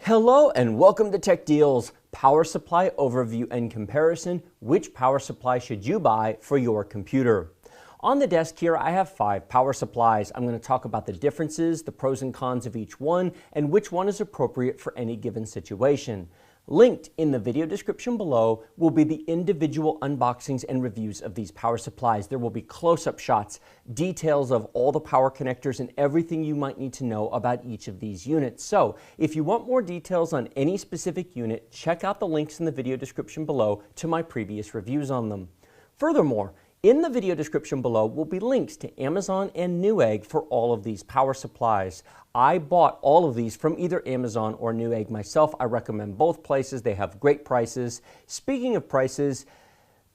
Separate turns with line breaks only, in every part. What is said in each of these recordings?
Hello and welcome to Tech Deals, power supply overview and comparison. Which power supply should you buy for your computer? On the desk here, I have 5 power supplies. I'm going to talk about the differences, the pros and cons of each one, and which one is appropriate for any given situation. Linked in the video description below will be the individual unboxings and reviews of these power supplies. There will be close-up shots, details of all the power connectors, and everything you might need to know about each of these units. So, if you want more details on any specific unit, check out the links in the video description below to my previous reviews on them. Furthermore, in the video description below will be links to Amazon and Newegg for all of these power supplies. I bought all of these from either Amazon or Newegg myself. I recommend both places. They have great prices. Speaking of prices,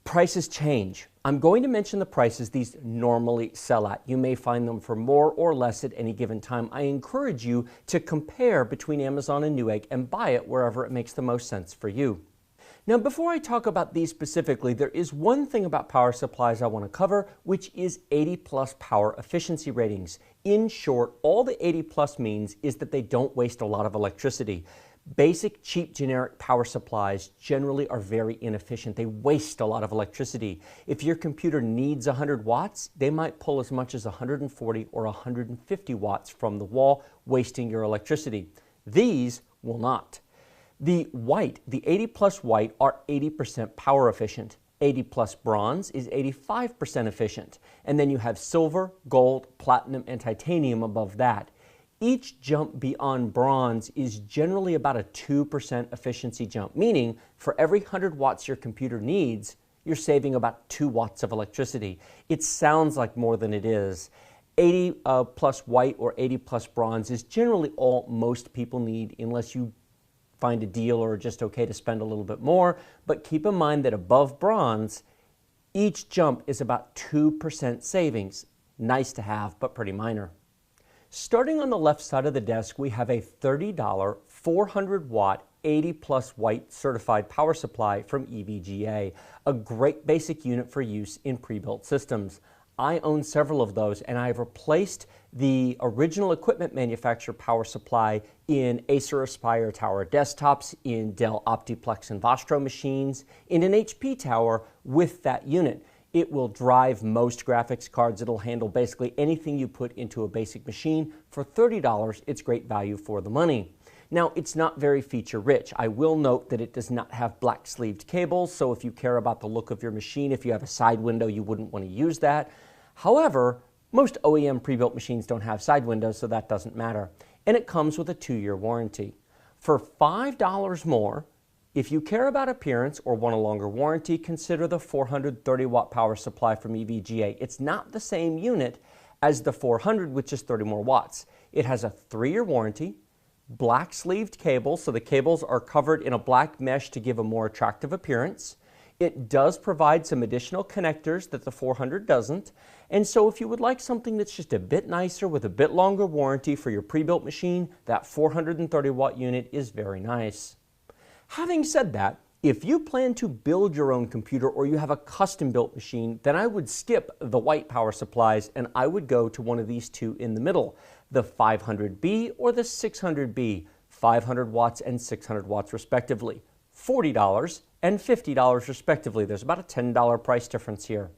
prices change. I'm going to mention the prices these normally sell at. You may find them for more or less at any given time. I encourage you to compare between Amazon and Newegg and buy it wherever it makes the most sense for you. Now, before I talk about these specifically, there is one thing about power supplies I want to cover, which is 80+ power efficiency ratings. In short, all the 80+ means is that they don't waste a lot of electricity. Basic, cheap, generic power supplies generally are very inefficient. They waste a lot of electricity. If your computer needs 100 watts, they might pull as much as 140 or 150 watts from the wall, wasting your electricity. These will not. The 80+ white are 80% power efficient. 80+ bronze is 85% efficient. And then you have silver, gold, platinum, and titanium above that. Each jump beyond bronze is generally about a 2% efficiency jump, meaning for every 100 watts your computer needs, you're saving about 2 watts of electricity. It sounds like more than it is. 80+ white or 80+ bronze is generally all most people need unless you find a deal or just okay to spend a little bit more, but keep in mind that above bronze, each jump is about 2% savings. Nice to have, but pretty minor. Starting on the left side of the desk, we have a $30 400 watt 80+ white certified power supply from EVGA, a great basic unit for use in pre-built systems. I own several of those, and I've replaced the original equipment manufacturer power supply in Acer Aspire Tower desktops, in Dell Optiplex and Vostro machines, in an HP tower with that unit. It will drive most graphics cards. It'll handle basically anything you put into a basic machine. For $30, it's great value for the money. Now, it's not very feature rich. I will note that it does not have black sleeved cables, so if you care about the look of your machine, if you have a side window, you wouldn't want to use that. However, most OEM pre-built machines don't have side windows, so that doesn't matter. And it comes with a 2-year warranty. For $5 more, if you care about appearance or want a longer warranty, consider the 430 watt power supply from EVGA. It's not the same unit as the 400, which is 30 more watts. It has a 3-year warranty, black sleeved cables, so the cables are covered in a black mesh to give a more attractive appearance. It does provide some additional connectors that the 400 doesn't, and so if you would like something that's just a bit nicer with a bit longer warranty for your pre-built machine, that 430 watt unit is very nice. Having said that, if you plan to build your own computer or you have a custom-built machine, then I would skip the white power supplies and I would go to one of these two in the middle, the 500B or the 600B, 500 watts and 600 watts respectively, $40 and $50 respectively. There's about a $10 price difference here.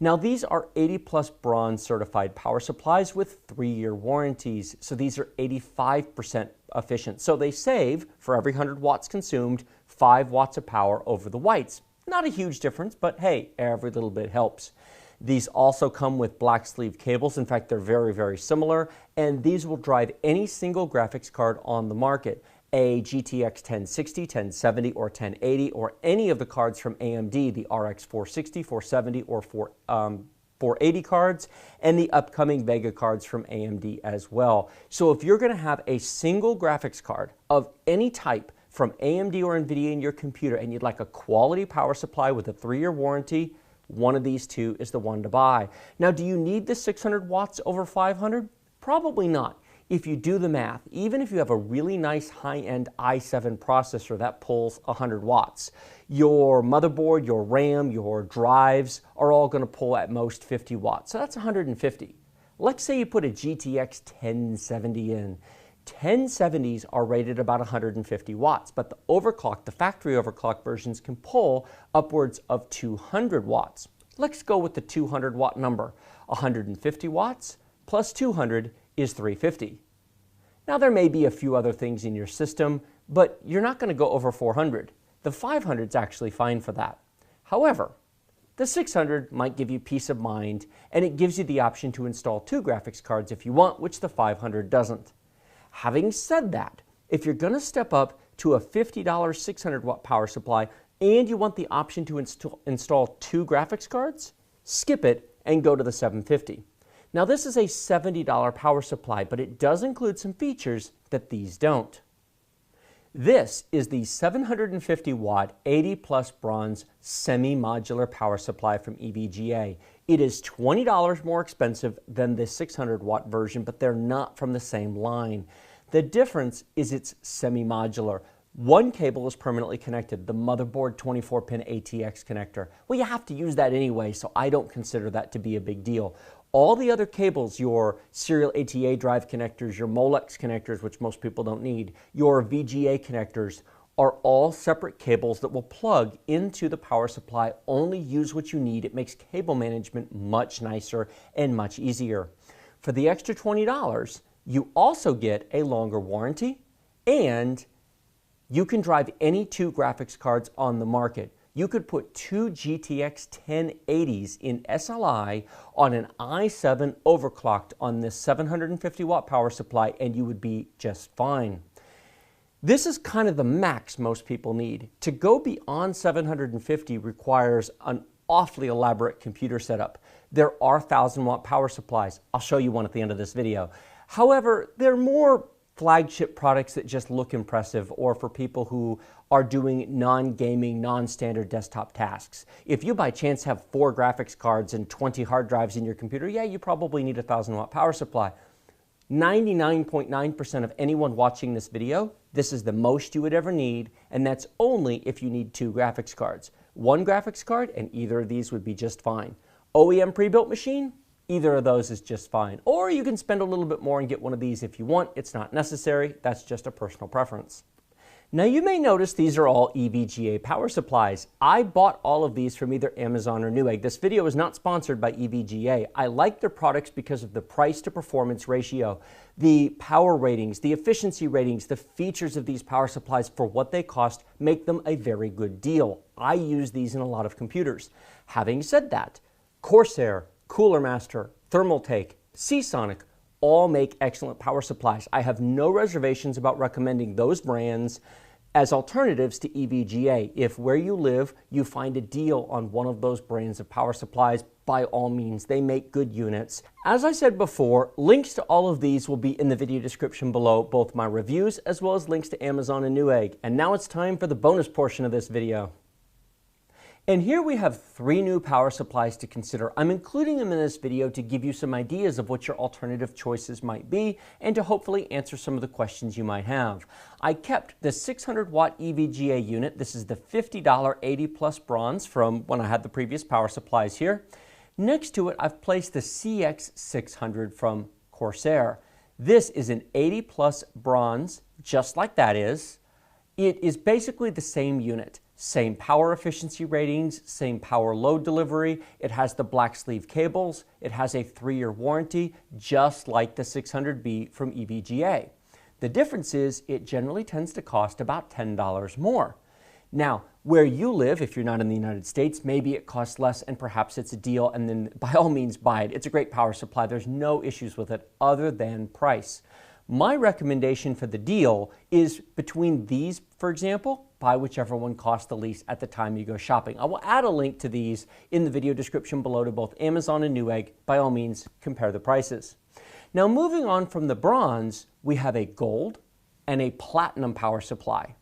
Now, these are 80+ bronze certified power supplies with 3-year warranties, so these are 85% efficient. So they save, for every 100 watts consumed, 5 watts of power over the whites. Not a huge difference, but hey, every little bit helps. These also come with black sleeve cables. In fact, they're very, very similar, and these will drive any single graphics card on the market. A GTX 1060, 1070, or 1080, or any of the cards from AMD, the RX 460, 470, or 480 cards, and the upcoming Vega cards from AMD as well. So if you're going to have a single graphics card of any type from AMD or NVIDIA in your computer, and you'd like a quality power supply with a 3-year warranty, one of these two is the one to buy. Now, do you need the 600 watts over 500? Probably not. If you do the math, even if you have a really nice high-end i7 processor that pulls 100 watts, your motherboard, your RAM, your drives are all going to pull at most 50 watts. So that's 150. Let's say you put a GTX 1070 in. 1070s are rated about 150 watts, but the overclock, the factory overclock versions can pull upwards of 200 watts. Let's go with the 200 watt number. 150 watts plus 200 is 350. Now there may be a few other things in your system, but you're not going to go over 400. The 500 is actually fine for that. However, the 600 might give you peace of mind, and it gives you the option to install 2 graphics cards if you want, which the 500 doesn't. Having said that, if you're going to step up to a $50 600 watt power supply and you want the option to install 2 graphics cards, skip it and go to the 750. Now this is a $70 power supply, but it does include some features that these don't. This is the 750 watt 80 plus bronze semi-modular power supply from EVGA. It is $20 more expensive than the 600 watt version, but they're not from the same line. The difference is it's semi-modular. One cable is permanently connected, the motherboard 24-pin ATX connector. Well, you have to use that anyway, so I don't consider that to be a big deal. All the other cables, your serial ATA drive connectors, your Molex connectors, which most people don't need, your VGA connectors, are all separate cables that will plug into the power supply. Only use what you need. It makes cable management much nicer and much easier. For the extra $20, you also get a longer warranty, and you can drive any 2 graphics cards on the market. You could put 2 GTX 1080s in SLI on an i7 overclocked on this 750 watt power supply, and you would be just fine. This is kind of the max most people need. To go beyond 750 requires an awfully elaborate computer setup. There are 1000 watt power supplies. I'll show you one at the end of this video. However, they're more flagship products that just look impressive, or for people who are doing non-gaming, non-standard desktop tasks. If you by chance have 4 graphics cards and 20 hard drives in your computer, yeah, you probably need a 1000 watt power supply. 99.9% of anyone watching this video, this is the most you would ever need, and that's only if you need 2 graphics cards. 1 graphics card and either of these would be just fine. OEM pre-built machine, either of those is just fine. Or you can spend a little bit more and get one of these if you want. It's not necessary. That's just a personal preference. Now you may notice these are all EVGA power supplies. I bought all of these from either Amazon or Newegg. This video is not sponsored by EVGA. I like their products because of the price to performance ratio, the power ratings, the efficiency ratings, the features of these power supplies for what they cost make them a very good deal. I use these in a lot of computers. Having said that, Corsair, Cooler Master, Thermaltake, Seasonic all make excellent power supplies. I have no reservations about recommending those brands as alternatives to EVGA. If where you live you find a deal on one of those brands of power supplies, by all means, they make good units. As I said before, links to all of these will be in the video description below, both my reviews as well as links to Amazon and Newegg. And now it's time for the bonus portion of this video. And here we have 3 new power supplies to consider. I'm including them in this video to give you some ideas of what your alternative choices might be and to hopefully answer some of the questions you might have. I kept the 600 watt EVGA unit. This is the $50 80 plus bronze from when I had the previous power supplies here. Next to it, I've placed the CX600 from Corsair. This is an 80 plus bronze, just like that is. It is basically the same unit. Same power efficiency ratings, same power load delivery. It has the black sleeve cables. It has a 3-year warranty, just like the 600B from EVGA. The difference is it generally tends to cost about $10 more. Now, where you live, if you're not in the United States, maybe it costs less and perhaps it's a deal, and then by all means buy it. It's a great power supply. There's no issues with it other than price. My recommendation for the deal is between these, for example, buy whichever one costs the least at the time you go shopping. I will add a link to these in the video description below to both Amazon and Newegg. By all means, compare the prices. Now moving on from the bronze, we have a gold and a platinum power supply.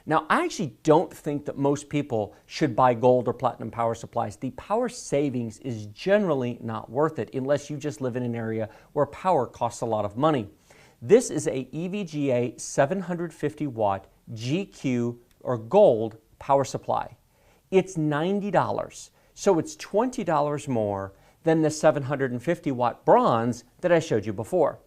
Now I actually don't think that most people should buy gold or platinum power supplies. The power savings is generally not worth it unless you just live in an area where power costs a lot of money. This is a EVGA 750 watt GQ or gold power supply. It's $90, so it's $20 more than the 750 watt bronze that I showed you before.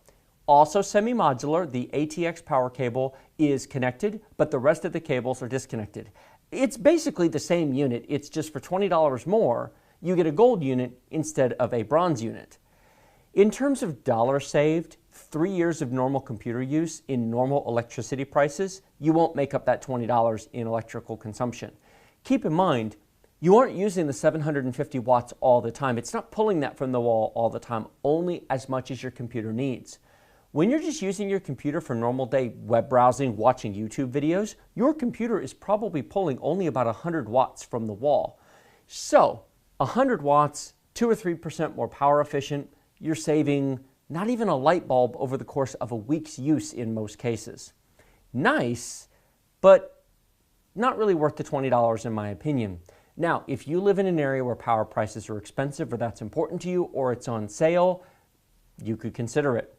Also semi-modular, the ATX power cable is connected, but the rest of the cables are disconnected. It's basically the same unit, it's just for $20 more, you get a gold unit instead of a bronze unit. In terms of dollars saved, 3 years of normal computer use in normal electricity prices, you won't make up that $20 in electrical consumption. Keep in mind, you aren't using the 750 watts all the time. It's not pulling that from the wall all the time, only as much as your computer needs. When you're just using your computer for normal day web browsing, watching YouTube videos, your computer is probably pulling only about 100 watts from the wall. So, 100 watts, 2 or 3% more power efficient, you're saving not even a light bulb over the course of a week's use in most cases. Nice, but not really worth the $20 in my opinion. Now, if you live in an area where power prices are expensive or that's important to you or it's on sale, you could consider it.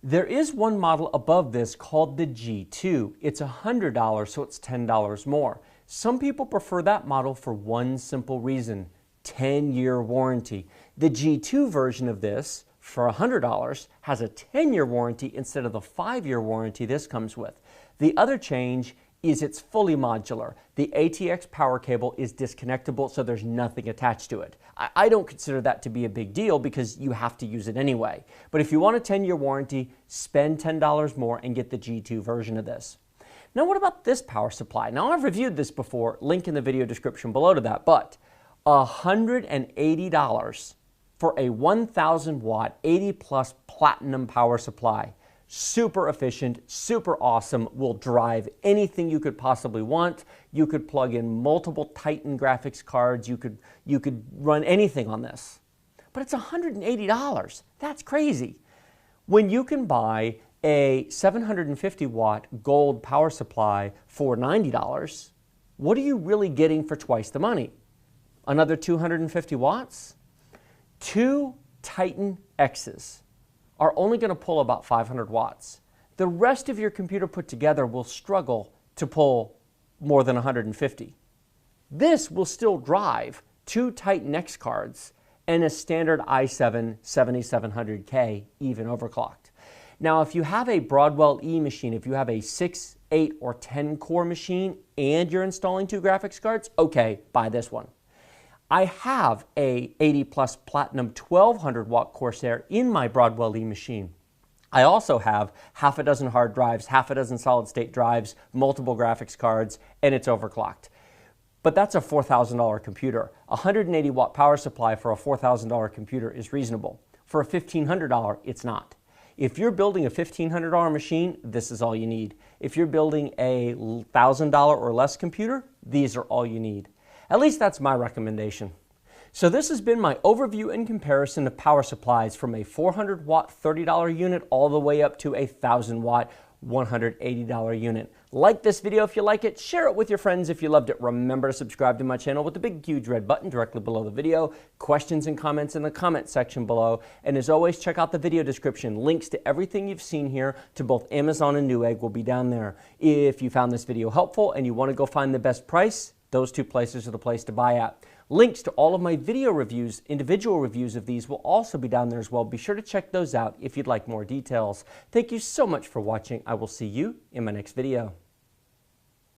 There is one model above this called the G2. It's $100, so it's $10 more. Some people prefer that model for one simple reason: 10-year warranty. The G2 version of this, for $100, has a 10-year warranty instead of the 5-year warranty this comes with. The other change is it's fully modular. The ATX power cable is disconnectable, so there's nothing attached to it. I don't consider that to be a big deal because you have to use it anyway. But if you want a 10-year warranty, spend $10 more and get the G2 version of this. Now what about this power supply? Now I've reviewed this before, link in the video description below to that, but $180 for a 1,000 watt 80 plus platinum power supply. Super efficient, super awesome, will drive anything you could possibly want. You could plug in multiple Titan graphics cards. You could run anything on this. But it's $180. That's crazy. When you can buy a 750 watt gold power supply for $90, what are you really getting for twice the money? Another 250 watts? 2 Titan X's are only going to pull about 500 watts. The rest of your computer put together will struggle to pull more than 150. This will still drive 2 Titan X cards and a standard i7 7700K, even overclocked. Now, if you have a Broadwell E machine, if you have a 6, 8, or 10 core machine and you're installing 2 graphics cards, okay, buy this one. I have a 80 plus platinum 1200 watt Corsair in my Broadwell E machine. I also have half a dozen hard drives, half a dozen solid state drives, multiple graphics cards, and it's overclocked. But that's a $4,000 computer. A 180 watt power supply for a $4,000 computer is reasonable. For a $1,500, it's not. If you're building a $1,500 machine, this is all you need. If you're building a $1,000 or less computer, these are all you need. At least that's my recommendation. So this has been my overview and comparison of power supplies from a 400 watt $30 unit all the way up to a 1,000 watt $180 unit. Like this video if you like it, share it with your friends if you loved it. Remember to subscribe to my channel with the big huge red button directly below the video. Questions and comments in the comment section below. And as always, check out the video description. Links to everything you've seen here to both Amazon and Newegg will be down there. If you found this video helpful and you want to go find the best price, those 2 places are the place to buy at. Links to all of my video reviews, individual reviews of these, will also be down there as well. Be sure to check those out if you'd like more details. Thank you so much for watching. I will see you in my next video.